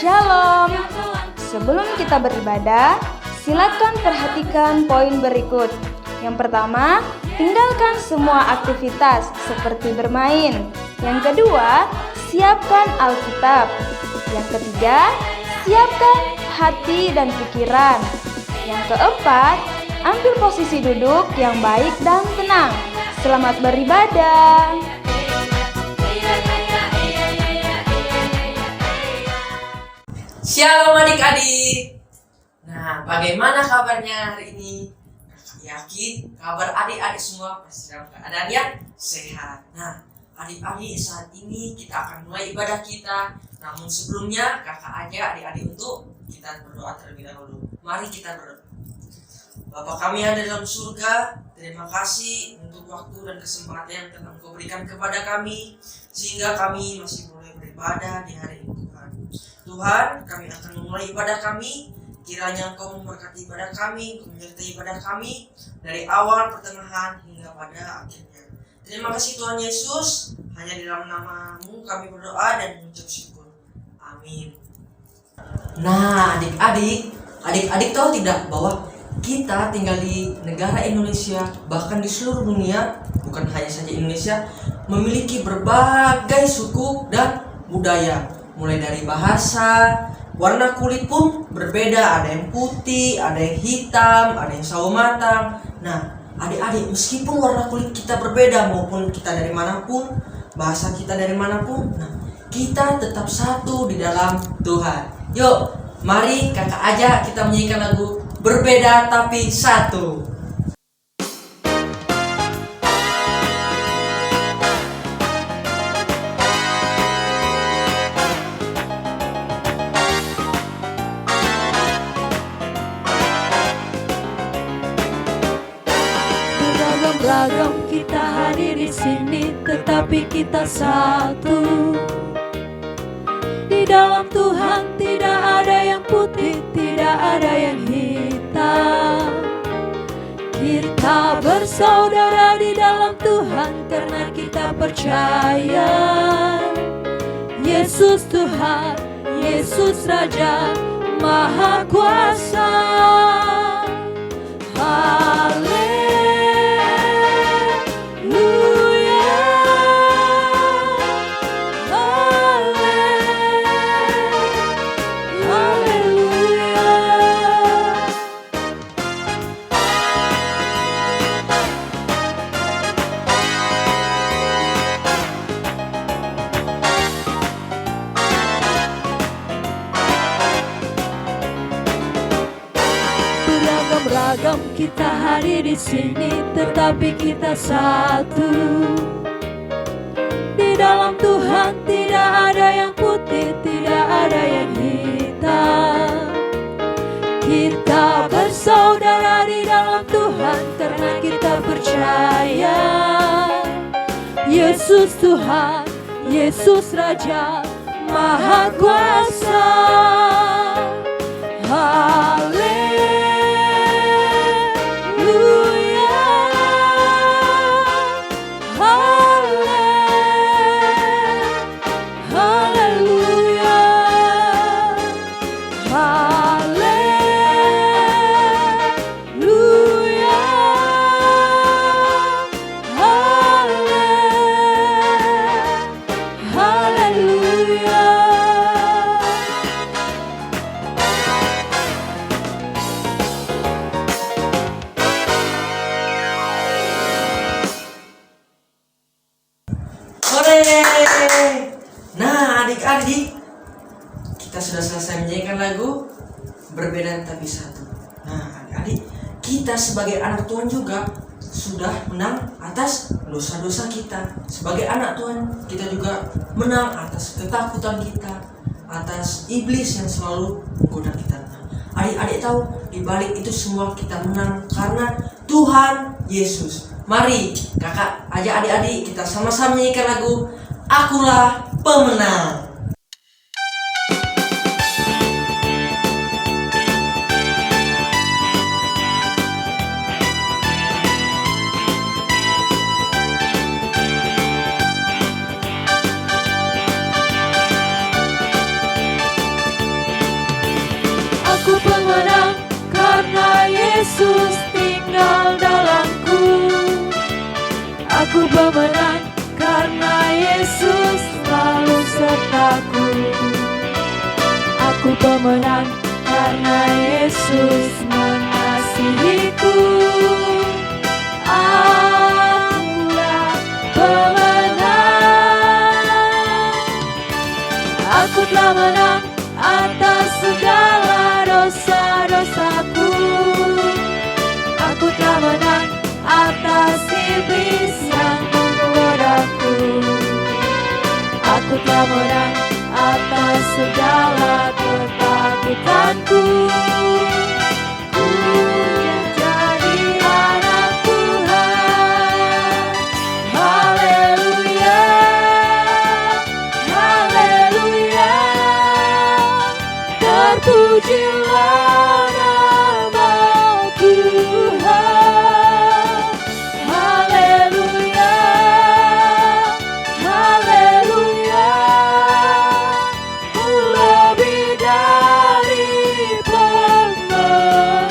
Shalom. Sebelum kita beribadah, silakan perhatikan poin berikut. Yang pertama, tinggalkan semua aktivitas seperti bermain. Yang kedua, siapkan Alkitab. Yang ketiga, siapkan hati dan pikiran. Yang keempat, ambil posisi duduk yang baik dan tenang. Selamat beribadah. Shalom adik-adik. Nah, bagaimana kabarnya hari ini? Kakak yakin kabar adik-adik semua pasti dalam keadaan yang sehat. Nah, adik-adik, saat ini kita akan mulai ibadah kita. Namun sebelumnya kakak ajak adik-adik untuk kita berdoa terlebih dahulu. Mari kita berdoa. Bapa kami yang ada dalam surga, terima kasih untuk waktu dan kesempatan yang telah Engkau berikan kepada kami, sehingga kami masih boleh beribadah di hari ini. Tuhan, kami akan memulai ibadah kami. Kiranya Engkau memberkati ibadah kami, menyertai ibadah kami dari awal, pertengahan, hingga pada akhirnya. Terima kasih Tuhan Yesus. Hanya di dalam nama-Mu kami berdoa dan mengucap syukur. Amin. Nah, adik-adik tahu tidak bahwa kita tinggal di negara Indonesia, bahkan di seluruh dunia, bukan hanya saja Indonesia, memiliki berbagai suku dan budaya. Mulai dari bahasa, warna kulit pun berbeda, ada yang putih, ada yang hitam, ada yang sawo matang. Nah, adik-adik, meskipun warna kulit kita berbeda maupun kita dari manapun, bahasa kita dari manapun, nah, kita tetap satu di dalam Tuhan. Yuk, mari kakak aja kita menyanyikan lagu Berbeda Tapi Satu. Beragam kita hadir di sini, tetapi kita satu. Di dalam Tuhan tidak ada yang putih, tidak ada yang hitam. Kita bersaudara di dalam Tuhan karena kita percaya Yesus Tuhan, Yesus Raja Maha Kuasa. Haleluya. Beragam kita hadir di sini, tetapi kita satu. Di dalam Tuhan tidak ada yang putih, tidak ada yang hitam. Kita bersaudara di dalam Tuhan karena kita percaya Yesus Tuhan, Yesus Raja Maha Kuasa. Haleluya. Nah, adik-adik, kita sudah selesai menyanyikan lagu Berbeda Tapi Satu. Nah, adik-adik, kita sebagai anak Tuhan juga sudah menang atas dosa-dosa kita. Sebagai anak Tuhan, kita juga menang atas ketakutan kita, atas iblis yang selalu menggoda kita. Nah, adik-adik tahu, di balik itu semua kita menang karena Tuhan Yesus. Mari kakak ajak adik-adik kita sama-sama menyanyikan lagu Akulah Pemenang. Yesus tinggal dalamku. Aku pemenang karena Yesus selalu sertaku. Aku pemenang karena Yesus mengasihiku. Akulah pemenang. Aku telah menang atas segala dosa-dosaku. Aku telah menang atas iblis yang menggodaku. Aku telah menang atas segala ketakutanku. Ku jadi anak Tuhan. Haleluya, haleluya. Terpujilah nama Tuhan. Haleluya, haleluya. Ku lebih dari pemenang.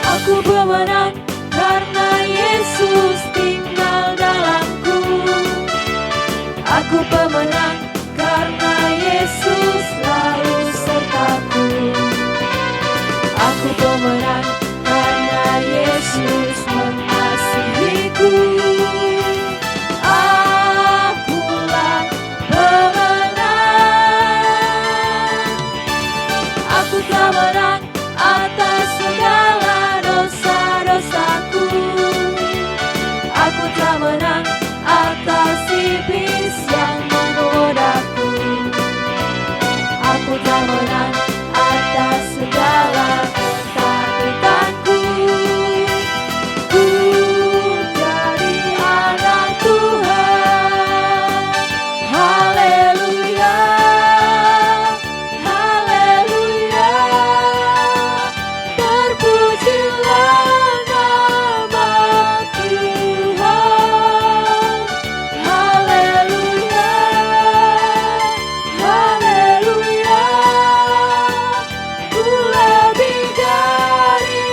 Aku pemenang karena Yesus tinggal dalamku. Aku pemenang karena Yesus selalu sertaku. Aku pemenang karena Yesus mengasihiku. Akulah pemenang. Aku telah menang atas segala dosa-dosaku. Aku telah menang atas iblis yang menggodaku. Aku telah menang atas segala ketakutanku. Ku jadi anak Tuhan. Haleluya, haleluya. Terpujilah nama Tuhan. Haleluya, haleluya. Ku lebih dari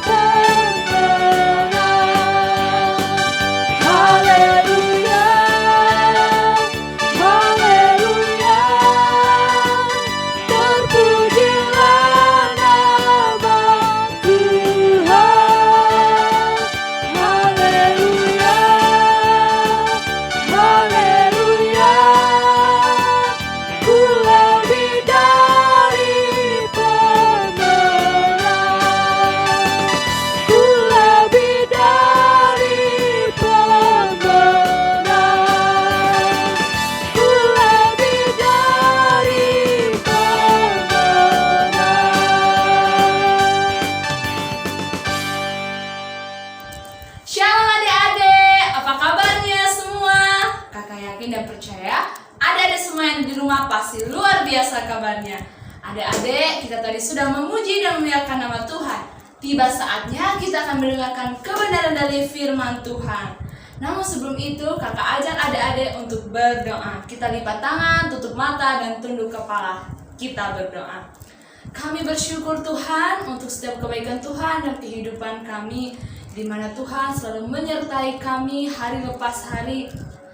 pemenang. Haleluya, haleluya. Terpujilah nama Tuhan. Haleluya, haleluya. Ku lebih dari pemenang. Ku lebih dari pemenang. Ku lebih dari pemenang. Shalom adik-adik, apa kabarnya semua? Kakak yakin dan percaya adik-adik semua yang di rumah pasti luar biasa kabarnya. Adik-adik, kita tadi sudah memuji dan memuliakan nama Tuhan. Tiba saatnya kita akan mendengarkan kebenaran dari firman Tuhan. Namun sebelum itu, kakak ajak adik-adik untuk berdoa. Kita lipat tangan, tutup mata, dan tunduk kepala. Kita berdoa. Kami bersyukur Tuhan untuk setiap kebaikan Tuhan dan kehidupan kami, di mana Tuhan selalu menyertai kami hari lepas hari.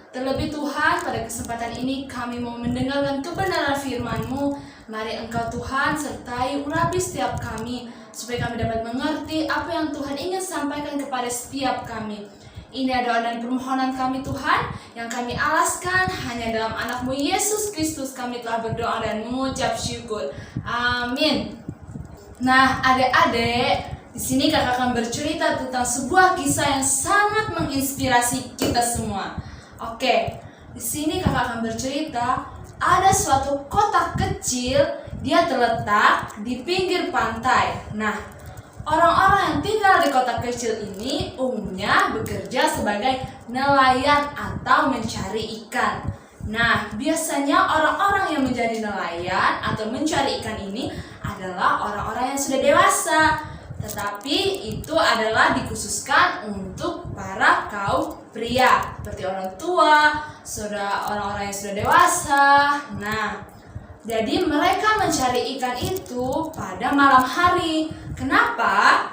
Terlebih Tuhan, pada kesempatan ini kami mau mendengarkan kebenaran firman-Mu. Mari Engkau Tuhan sertai urapi setiap kami, supaya kami dapat mengerti apa yang Tuhan ingin sampaikan kepada setiap kami. Ini doa dan permohonan kami Tuhan, yang kami alaskan hanya dalam anak-Mu Yesus Kristus kami telah berdoa dan mengucap syukur. Amin. Nah, adik-adik, di sini kakak akan bercerita tentang sebuah kisah yang sangat menginspirasi kita semua. Oke, di sini kakak akan bercerita ada suatu kota kecil, dia terletak di pinggir pantai. Nah, orang-orang yang tinggal di kota kecil ini umumnya bekerja sebagai nelayan atau mencari ikan. Nah, biasanya orang-orang yang menjadi nelayan atau mencari ikan ini adalah orang-orang yang sudah dewasa. Tetapi itu adalah dikhususkan untuk para kaum pria, seperti orang tua, orang-orang yang sudah dewasa. Nah, jadi mereka mencari ikan itu pada malam hari. Kenapa?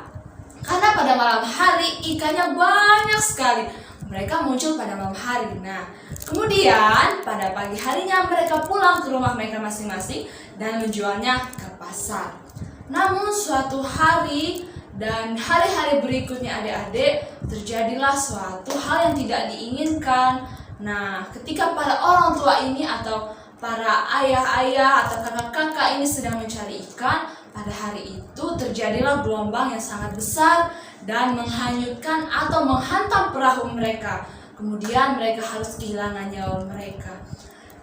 Karena pada malam hari ikannya banyak sekali. Mereka muncul pada malam hari. Nah, kemudian pada pagi harinya mereka pulang ke rumah mereka masing-masing dan menjualnya ke pasar. Namun suatu hari dan hari-hari berikutnya adik-adik, terjadilah suatu hal yang tidak diinginkan. Nah, ketika para orang tua ini atau para ayah-ayah atau kakak-kakak ini sedang mencari ikan, pada hari itu terjadilah gelombang yang sangat besar dan menghanyutkan atau menghantam perahu mereka. Kemudian mereka harus kehilangan nyawa mereka.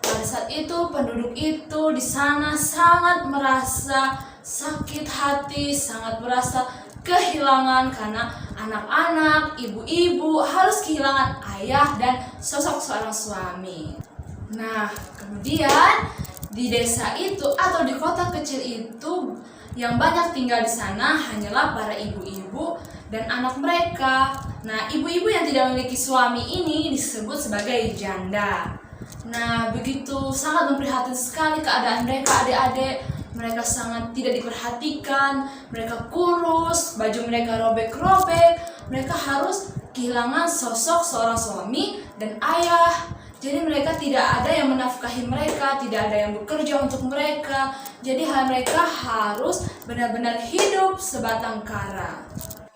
Pada saat itu penduduk itu di sana sangat merasa sakit hati, sangat merasa kehilangan karena anak-anak, ibu-ibu harus kehilangan ayah dan sosok seorang suami. Nah, kemudian di desa itu atau di kota kecil itu yang banyak tinggal di sana hanyalah para ibu-ibu dan anak mereka. Nah, ibu-ibu yang tidak memiliki suami ini disebut sebagai janda. Nah, begitu sangat memprihatinkan sekali keadaan mereka, adik-adik. Mereka sangat tidak diperhatikan, mereka kurus, baju mereka robek-robek, mereka harus kehilangan sosok seorang suami dan ayah. Jadi mereka tidak ada yang menafkahi mereka, tidak ada yang bekerja untuk mereka. Jadi mereka harus benar-benar hidup sebatang kara.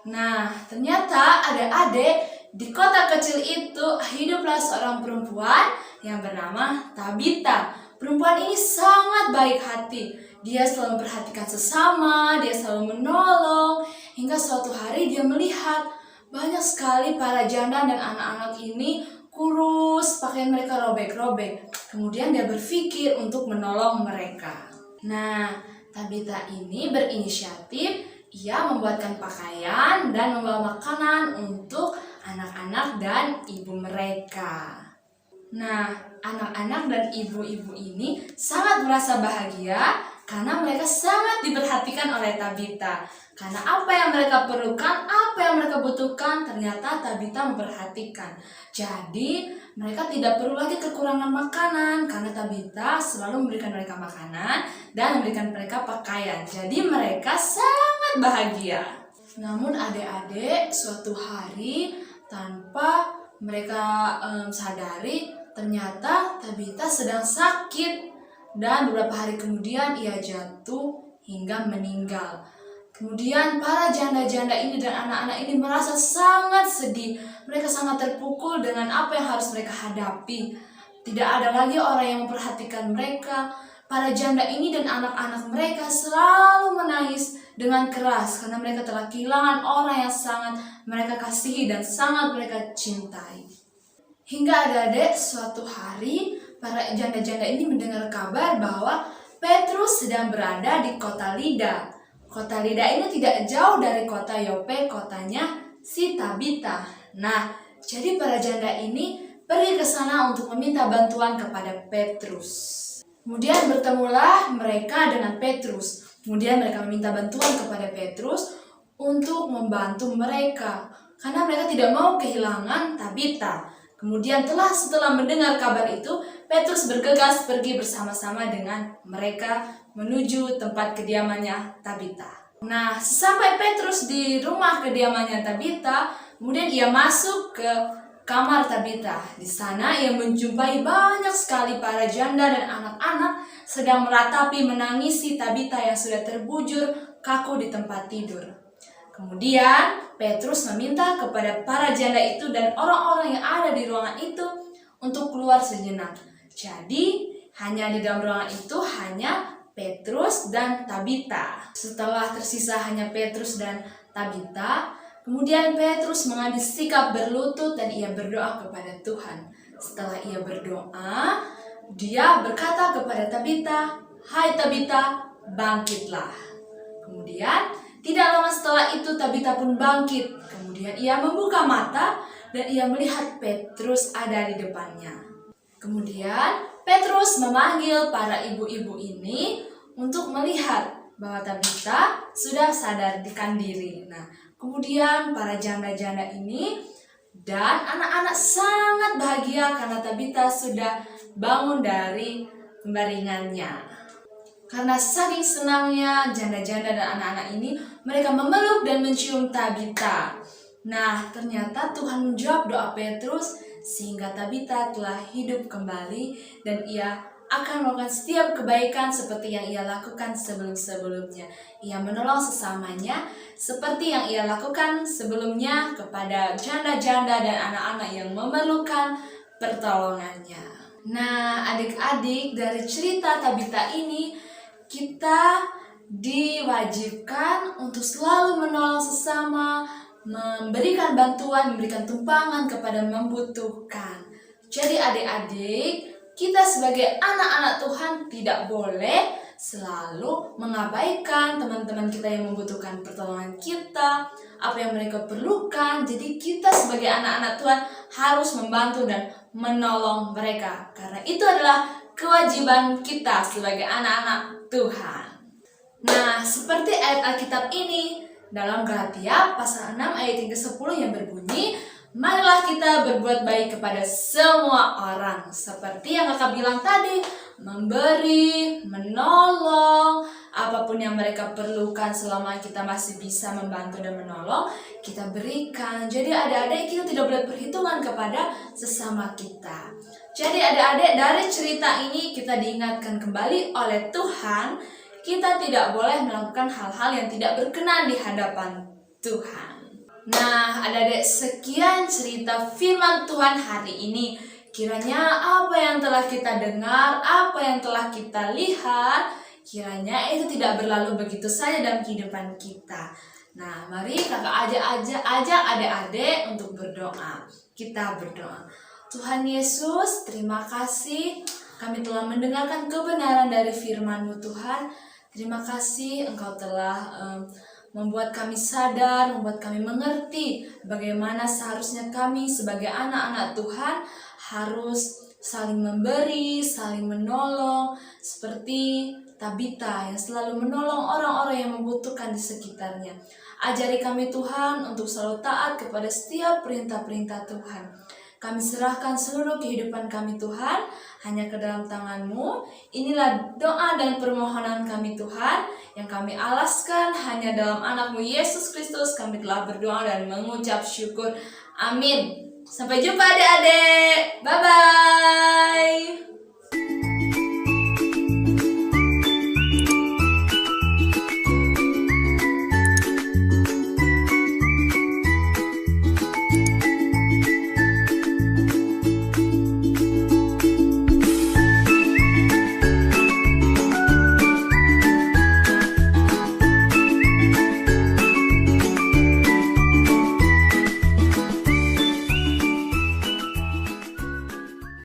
Nah, ternyata adik-adik di kota kecil itu hiduplah seorang perempuan yang bernama Tabita. Perempuan ini sangat baik hati. Dia selalu memperhatikan sesama, dia selalu menolong. Hingga suatu hari dia melihat banyak sekali para janda dan anak-anak ini kurus, pakaian mereka robek-robek. Kemudian dia berpikir untuk menolong mereka. Nah, Tabita ini berinisiatif, ia membuatkan pakaian dan membawa makanan untuk anak-anak dan ibu mereka. Nah, anak-anak dan ibu-ibu ini sangat merasa bahagia karena mereka sangat diperhatikan oleh Tabita. Karena apa yang mereka perlukan, apa yang mereka butuhkan, ternyata Tabita memperhatikan. Jadi, mereka tidak perlu lagi kekurangan makanan karena Tabita selalu memberikan mereka makanan dan memberikan mereka pakaian. Jadi, mereka sangat bahagia. Namun adik-adik, suatu hari tanpa mereka sadari, ternyata Tabita sedang sakit. Dan beberapa hari kemudian ia jatuh hingga meninggal. Kemudian para janda-janda ini dan anak-anak ini merasa sangat sedih. Mereka sangat terpukul dengan apa yang harus mereka hadapi. Tidak ada lagi orang yang memperhatikan mereka. Para janda ini dan anak-anak mereka selalu menangis dengan keras karena mereka telah kehilangan orang yang sangat mereka kasihi dan sangat mereka cintai. Hingga adik-adik suatu hari para janda-janda ini mendengar kabar bahwa Petrus sedang berada di kota Lida. Kota Lida ini tidak jauh dari kota Yope, kotanya si Tabita. Nah, jadi para janda ini pergi ke sana untuk meminta bantuan kepada Petrus. Kemudian bertemulah mereka dengan Petrus. Kemudian mereka meminta bantuan kepada Petrus untuk membantu mereka karena mereka tidak mau kehilangan Tabita. Kemudian setelah mendengar kabar itu, Petrus bergegas pergi bersama-sama dengan mereka menuju tempat kediamannya Tabita. Nah, sesampai Petrus di rumah kediamannya Tabita, kemudian ia masuk ke kamar Tabita. Di sana ia menjumpai banyak sekali para janda dan anak-anak sedang meratapi menangisi Tabita yang sudah terbujur kaku di tempat tidur. Kemudian Petrus meminta kepada para janda itu dan orang-orang yang ada di ruangan itu untuk keluar sejenak. Jadi hanya di dalam ruangan itu hanya Petrus dan Tabita. Setelah tersisa hanya Petrus dan Tabita, kemudian Petrus mengambil sikap berlutut dan ia berdoa kepada Tuhan. Setelah ia berdoa, dia berkata kepada Tabita, "Hai Tabita, bangkitlah." Kemudian tidak lama setelah itu Tabita pun bangkit. Kemudian ia membuka mata dan ia melihat Petrus ada di depannya. Kemudian Petrus memanggil para ibu-ibu ini untuk melihat bahwa Tabita sudah sadarkan diri. Nah, kemudian para janda-janda ini Dan anak-anak sangat bahagia karena Tabita sudah bangun dari pembaringannya. Karena saking senangnya janda-janda dan anak-anak ini, mereka memeluk dan mencium Tabita. Nah, ternyata Tuhan menjawab doa Petrus sehingga Tabita telah hidup kembali dan ia akan melakukan setiap kebaikan seperti yang ia lakukan sebelum-sebelumnya. Ia menolong sesamanya seperti yang ia lakukan sebelumnya kepada janda-janda dan anak-anak yang memerlukan pertolongannya. Nah, adik-adik, dari cerita Tabita ini kita diwajibkan untuk selalu menolong sesama, memberikan bantuan, memberikan tumpangan kepada membutuhkan. Jadi adik-adik, kita sebagai anak-anak Tuhan tidak boleh selalu mengabaikan teman-teman kita yang membutuhkan pertolongan kita, apa yang mereka perlukan. Jadi kita sebagai anak-anak Tuhan harus membantu dan menolong mereka, karena itu adalah kewajiban kita sebagai anak-anak Tuhan. Nah, seperti ayat Alkitab ini dalam Galatia pasal 6 ayat yang ke-10 yang berbunyi, marilah kita berbuat baik kepada semua orang. Seperti yang kakak bilang tadi, memberi, menolong, apapun yang mereka perlukan selama kita masih bisa membantu dan menolong, kita berikan. Jadi adik-adik, kita tidak boleh perhitungan kepada sesama kita. Jadi adik-adik, dari cerita ini kita diingatkan kembali oleh Tuhan, kita tidak boleh melakukan hal-hal yang tidak berkenan di hadapan Tuhan. Nah, adik-adik, sekian cerita firman Tuhan hari ini. Kiranya apa yang telah kita dengar, apa yang telah kita lihat, kiranya itu tidak berlalu begitu saja dalam kehidupan kita. Nah, mari kakak ajak adik-adik untuk berdoa. Kita berdoa. Tuhan Yesus, terima kasih kami telah mendengarkan kebenaran dari firman-Mu Tuhan. Terima kasih Engkau telah membuat kami sadar, membuat kami mengerti bagaimana seharusnya kami sebagai anak-anak Tuhan harus saling memberi, saling menolong, seperti Tabita yang selalu menolong orang-orang yang membutuhkan di sekitarnya. Ajari kami Tuhan untuk selalu taat kepada setiap perintah-perintah Tuhan. Kami serahkan seluruh kehidupan kami Tuhan hanya ke dalam tangan-Mu. Inilah doa dan permohonan kami Tuhan yang kami alaskan hanya dalam anak-Mu Yesus Kristus. Kami telah berdoa dan mengucap syukur. Amin. Sampai jumpa adik-adik. Bye-bye.